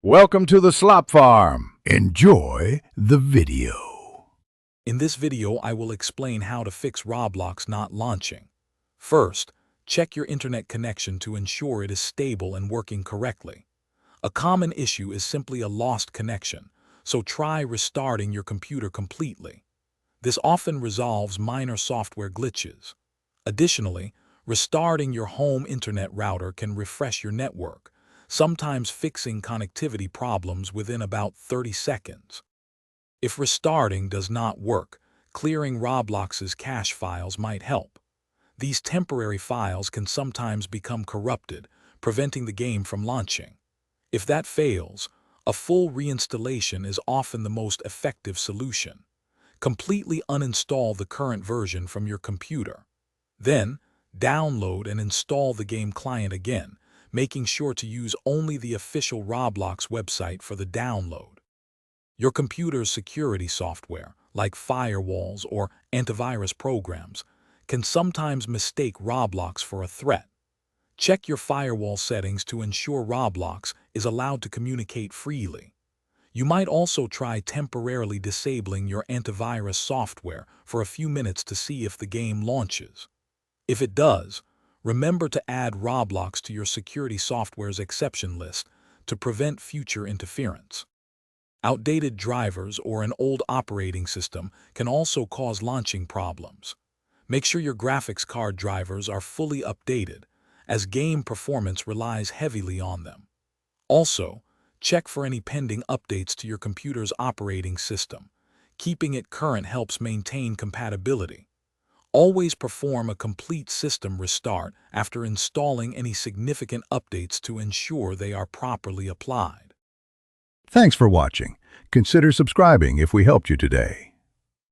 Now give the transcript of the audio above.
Welcome to the Slop Farm. Enjoy the video. In this video, I will explain how to fix Roblox not launching. First, check your internet connection to ensure it is stable and working correctly. A common issue is simply a lost connection, so try restarting your computer completely. This often resolves minor software glitches. Additionally, restarting your home internet router can refresh your network, sometimes fixing connectivity problems within about 30 seconds. If restarting does not work, clearing Roblox's cache files might help. These temporary files can sometimes become corrupted, preventing the game from launching. If that fails, a full reinstallation is often the most effective solution. Completely uninstall the current version from your computer. Then, download and install the game client again, making sure to use only the official Roblox website for the download. Your computer's security software, like firewalls or antivirus programs, can sometimes mistake Roblox for a threat. Check your firewall settings to ensure Roblox is allowed to communicate freely. You might also try temporarily disabling your antivirus software for a few minutes to see if the game launches. If it does, remember to add Roblox to your security software's exception list to prevent future interference. Outdated drivers or an old operating system can also cause launching problems. Make sure your graphics card drivers are fully updated, as game performance relies heavily on them. Also, check for any pending updates to your computer's operating system. Keeping it current helps maintain compatibility. Always perform a complete system restart after installing any significant updates to ensure they are properly applied. Thanks for watching. Consider subscribing if we helped you today.